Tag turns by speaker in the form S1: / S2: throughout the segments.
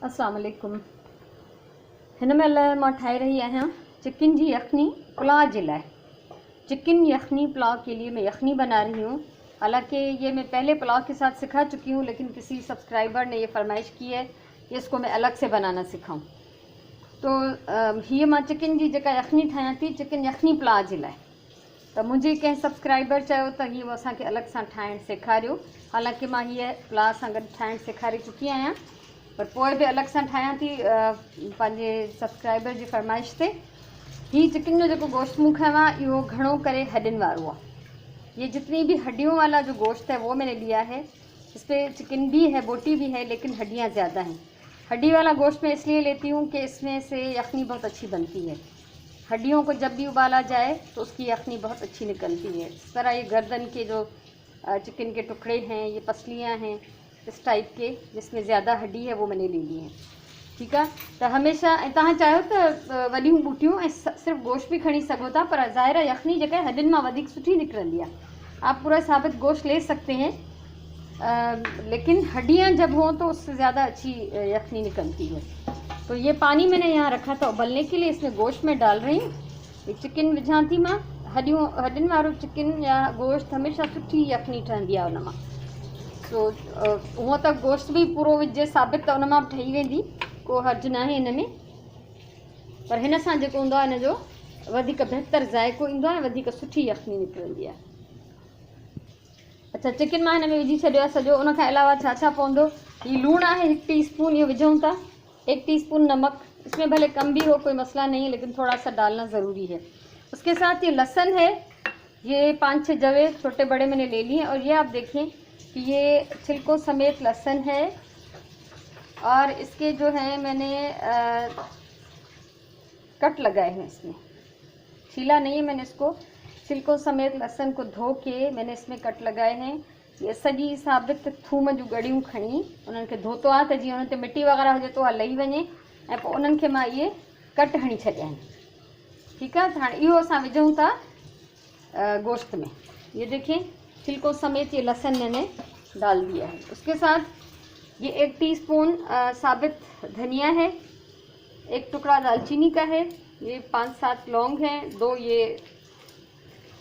S1: अस्सलाम वालेकुम। हिन महिल मां ठाहे रही आहियां चिकन जी यखनी पुलाव जे लाइ। चिकन यखनी पुलाव के लिए मैं यखनी बना रही हूँ। हालांकि ये मैं पहले पुलाव के साथ सिखा चुकी हूँ, लेकिन किसी सब्सक्राइबर ने ये फरमाइश की है कि इसको मैं अलग से बनाना सिखाऊं। तो हीअ मां चिकन जी जेका यखनी ठाहियां थी, चिकन यखनी पुलाव जे लाइ। त मुंहिंजे कंहिं सब्सक्राइबर चयो त हीअ असांखे अलॻि सां ठाहिणु सेखारियो। हालांकि मां हीअ पुलाव सां गॾु ठाहिणु सेखारे चुकी आहियां, पर पोइ बि अलॻि सां ठाहियां थी पंहिंजे सब्सक्राइबर जी फरमाइश ते। हीअ चिकन जो जेको गोश्त मूं खयो आहे इहो घणो करे हॾियुनि वारो आहे। ये जितनी भी हड्डियों वाला जो गोश्त है वो मैंने लिया है। इस पर चिकन भी है, बोटी भी है, लेकिन हड्डियाँ ज़्यादा हैं। हड्डी वाला गोश्त मैं इसलिए लेती हूँ कि इसमें से यखनी बहुत अच्छी बनती है। हड्डियों को जब भी उबाला जाए तो उसकी यखनी बहुत अच्छी निकलती है। इस तरह ये गर्दन के जो चिकन के टुकड़े हैं, ये पसलियाँ हैं इस टाइप के, जिसमें ज़्यादा हड्डी है वो मैंने ले ली है। ठीक है, तो हमेशा तव्हां चाहियो त वॾियूं बूटियूं ऐं सिर्फ़ु गोश्त भी खणी सघो था, पर ज़ाहिर है यखनी जेका हड्डियुनि मां वधीक सुठी निकलंदी है। आप पूरा साबित गोश्त ले सकते हैं, लेकिन हड्डियाँ जब हों तो उससे ज़्यादा अच्छी यखनी निकलती है। तो ये पानी मैंने यहाँ रखा था उबलने के लिए, इसमें गोश्त में डाल रही हूँ। ये चिकन विझां थी मां। हड्डियुनि वारो चिकन या गोश्त हमेशा सुठी यखनी ठहंदी आहे उन मां। सो हूअं त गोश्त भी पूरो विझे साबित त उन मां बि ठही वेंदी, को हर्ज न आहे हिन में। पर हिन सां जेको हूंदो आहे हिन जो वधीक बहितर ज़ाइको ईंदो आहे, वधीक सुठी यखनी निकिरंदी आहे। अच्छा, चिकन मां हिन में विझी छॾियो आहे सॼो। उन खां अलावा छा छा पवंदो? हीअ लूणु आहे 1 टीस्पून, इहो विझूं था। 1 टीस्पून नमक, इसमें भले कम भी हो कोई मसला नहीं है, लेकिन थोड़ा सा डालना ज़रूरी है। उसके साथ ये लहसुन है, ये 5-6 जवे छोटे बड़े मैंने ले लिए। और ये आप देखें कि ये छिलकों समेत लहसुन है, और इसके जो है मैंने कट लगाए हैं। इसमें छीला नहीं है मैंने, इसको छिलकों समेत लहसुन को धो के मैंने इसमें कट लगाए हैं। ये सॼी साबित थूम जूं गड़ियूं खणी उन्हनि खे धोतो आहे त जीअं उन्हनि ते मिटी वग़ैरह हुजे तो लही वञे, ऐं पोइ उन्हनि खे मां इहे कट हणी छॾिया आहिनि। ठीकु आहे, त हाणे इहो असां विझूं था गोश्त में। ये देखें, छिलकों समेत ये लहसुन मैंने डाल दिया है। उसके साथ ये 1 टीस्पून साबित धनिया है, 1 टुकड़ा दालचीनी का है, ये 5-7 लौंग हैं, 2 ये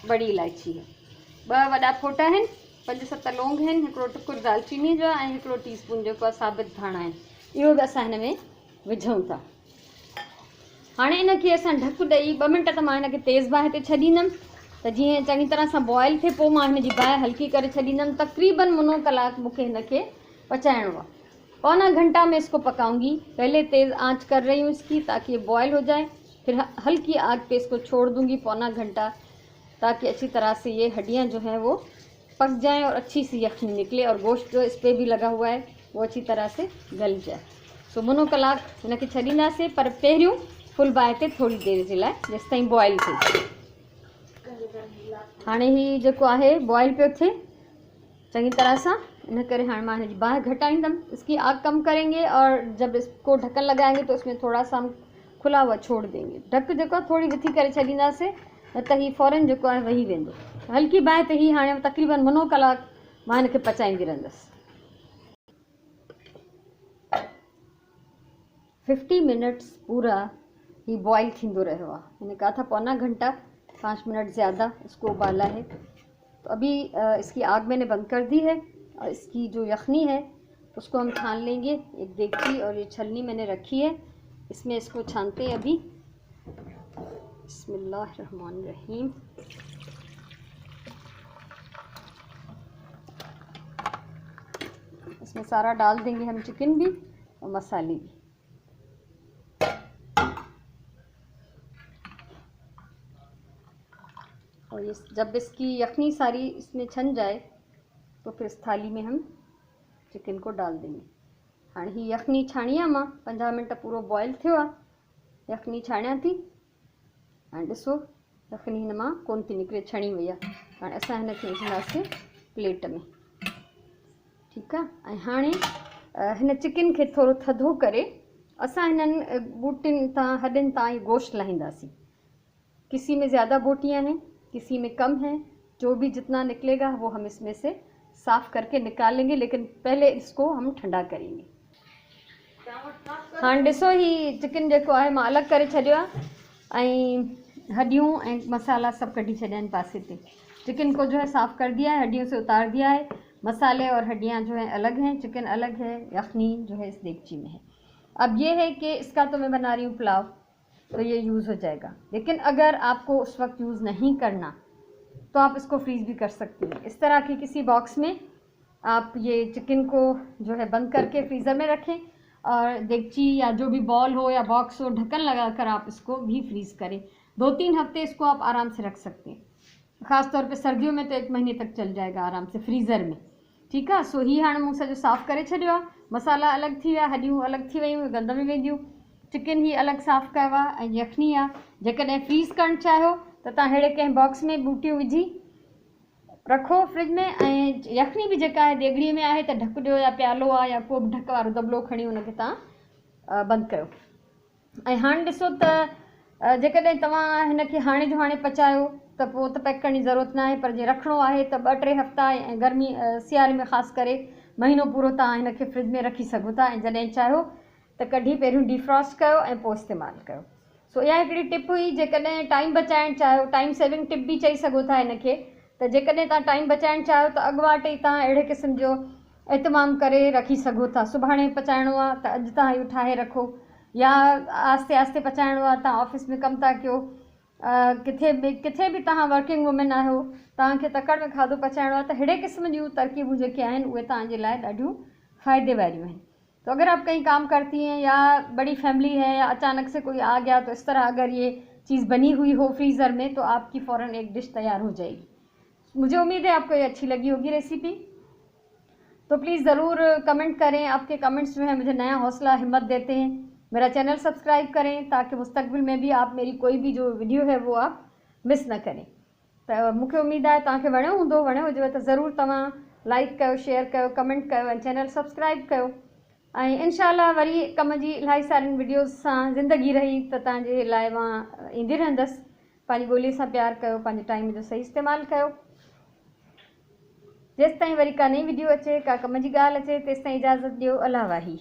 S1: बड़ी इलायची है, 2 वॾा फोटा आहिनि, 5-7 लौंग आहिनि, 1 टुकुर दालचीनी जो ऐं 1 टीस्पून जेको आहे साबित धाणा आहिनि। इहो बि असां हिन में विझूं था। हाणे इनखे असां ढक ॾेई 2 मिंट त मां हिनखे तेज़ बाहि ते छॾींदमि, त जीअं चङी तरह सां बॉयल थिए, पोइ मां हिन जी बाहि हल्की करे छॾींदमि। तक़रीबन मुनो कलाक मूंखे हिनखे पचाइणो आहे। पौना घंटा में इसको पकाऊंगी। पहले तेज़ आंच कर रही हूँ इसकी, ताकि ये बॉयल हो जाए, फिर हल्की आग पे इसको छोड़ दूँगी पौना घंटा, ताकि अच्छी तरह से ये हड्डियाँ जो हैं वो पक जाएं और अच्छी सी यखनी निकले, और गोश्त जो इस पर भी लगा हुआ है वो अच्छी तरह से गल जाए। सो मुनो कलाक हिनखे छॾींदासीं, पर पहिरियों फुल बाहि ते थोड़ी देर जे लाइ, जेसि ताईं बॉयल थिए। हाणे ही जेको आहे बॉयल पियो थिए चङी तरह सां, इन करे हाणे मां हिनजी बाहि घटाईंदमि। इसकी आग कम करेंगे, और जब इसको ढक्कन लगाएंगे तो इसमें थोड़ा सा हम खुला हुआ छोड़ देंगे। ढक जेको आहे थोड़ी विथी करे छॾींदासीं, न त ही फ़ौरन जेको आहे वही वेंदो। हल्की बाहि ते ही हाणे तक़रीबन मुनो कलाक मां हिनखे पचाईंदी रहंदसि। 50 मिनट्स पूरा ही बॉयल थींदो रहियो आहे। मैंने कहा था पौना घंटा, 5 मिनट ज़्यादा इसको उबाला है। तो अभी इसकी आग मैंने बंद कर दी है, और इसकी जो यखनी है उसको हम छान लेंगे। एक देगची और ये छलनी मैंने रखी है, इसमें इसको छानते हैं अभी। बिस्मिल्लाहिर्रहमानिर्रहीम। इसमें सारा डाल देंगे हम, चिकन भी और मसाले भी। और ये जब इसकी यखनी सारी इसमें छन जाए तो फिर इस थाली में हम चिकन को डाल देंगे। हाणे ही यखनी छाणी आहे मां, 50 मिनट पूरो बॉयल थियो आहे। यखनी छाणियां थी, हाणे ॾिसो यखनी हिन मां कोन थी निकिरे, छणी वई आहे। हाणे असां हिनखे विझंदासीं प्लेट में। ठीकु आहे, ऐं हाणे हिन चिकन खे थोरो थधो करे असां हिननि बूटियुनि तां, हॾियुनि तां ये गोश्त लाहींदासीं। किसी में ज़्यादा बोटियाँ हैं, किसी में कम है। जो भी जितना निकलेगा वो हम इसमें से साफ़ करके निकाल लेंगे, लेकिन पहले इसको हम ठंडा करेंगे। हाणे ॾिसो ही चिकन जेको आहे मां अलॻि करे छॾियो आहे ऐं हड्डियूं ऐं मसाला सभु कढी छॾिया आहिनि पासे ते। चिकन को जो है साफ़ कर दिया है, हड्डियों से उतार दिया है, मसाले और हड्डियाँ जो है अलग हैं, चिकन अलग है, यखनी जो है इस देगची में है। अब ये है कि इसका तो मैं बना रही हूँ पुलाव, तो ये यूज़ हो जाएगा। लेकिन अगर आपको उस वक्त यूज़ नहीं करना तो आप इसको फ्रीज़ भी कर सकती हैं। इस तरह के किसी बॉक्स में आप ये चिकन को जो है बंद करके फ्रीज़र में रखें और देगची या जो भी बॉल हो या बॉक्स हो ढक्कन लगा कर आप इसको भी फ्रीज़ करें। 2-3 हफ्ते इसको आप आराम से रख सकते हैं। ख़ास तौर पे सर्दियों में तो 1 महीने तक चल जाएगा आराम से फ्रीज़र में। ठीक है। सो ही हाणे मूं सॼो साफ़ करे छॾियो आहे, मसाला अलॻि थी विया, हड्डियूं अलॻि थी वियूं, गंद में वेंदियूं। चिकन ही अलॻि साफ़ कयो आहे ऐं यखनी आहे। जेकॾहिं फ्रीज़ करणु चाहियो त तव्हां अहिड़े कंहिं बॉक्स में बूटियूं विझी रखो फ्रिज में, ऐं यखनी भी जेका आहे देगड़ीअ में आहे त ढक ॾियो या प्यालो आहे या को बि ढक वारो दॿलो खणी उनखे तव्हां बंदि कयो। ऐं हाणे ॾिसो त जेकॾहिं तव्हां हिनखे हाणे जो हाणे पचायो त पोइ त पैक करण जी ज़रूरत न आहे, पर जे रखिणो आहे त 2-3 हफ़्ता ऐं गर्मी सियारे में ख़ासि करे महीनो पूरो तव्हां हिनखे फ्रिज में रखी सघो था ऐं जॾहिं चाहियो त कढी पहिरियों डिफ्रॉस्ट कयो ऐं पोइ इस्तेमालु कयो। सो इहा हिकिड़ी टिप हुई, जेकॾहिं टाइम बचाइणु चाहियो, टाइम सेविंग टिप बि चई सघो था हिनखे, त जेकॾहिं तव्हां टाइम बचाइणु चाहियो त अॻुवाट ई तव्हां अहिड़े क़िस्म जो एतमाम करे रखी सघो था। सुभाणे पचाइणो आहे त अॼु तव्हां इहो ठाहे रखो, या आस्ते आस्ते पचाइणो आहे, तव्हां ऑफिस में कमु था कयो, किथे बि तव्हां वर्किंग वुमेन आहियो, तव्हांखे तकड़ में खाधो पचाइणो आहे, त अहिड़े क़िस्म जूं तरकीबूं जेके आहिनि उहे तव्हांजे लाइ ॾाढियूं फ़ाइदे वारियूं आहिनि। तो अगर आप कहीं काम करती हैं या बड़ी फैमिली है या अचानक से कोई आ गया, तो इस तरह अगर ये चीज़ बनी हुई हो फ्रीज़र में तो आपकी फ़ौरन एक डिश तैयार हो जाएगी। मुझे उम्मीद है आपको ये अच्छी लगी होगी रेसिपी। तो प्लीज़ ज़रूर कमेंट करें, आपके कमेंट्स जो है मुझे नया हौसला हिम्मत देते हैं। मेरा चैनल सब्सक्राइब करें ताकि मुस्तकबिल में भी आप मेरी कोई भी जो वीडियो है वो आप मिस न करें। तो मूंखे उम्मीद है तव्हांखे वणियो हूंदो, वणियो हुजेव त ज़रूर तव्हां लाइक कयो, शेयर कयो, कमेंट कयो ऐं चैनल सब्सक्राइब कयो। ऐं इंशाअल्लाह वरी कम जी इलाही सारियुनि वीडियोज़ सां ज़िंदगी रही त तव्हांजे लाइ मां ईंदी रहंदसि। पंहिंजी ॿोलीअ सां प्यार कयो, पंहिंजे टाइम जो सही इस्तेमालु कयो। जेसिताईं वरी का नई वीडियो अचे, का कम जी ॻाल्हि अचे, तेसिताईं इजाज़त ॾियो। अल्लाह वाही।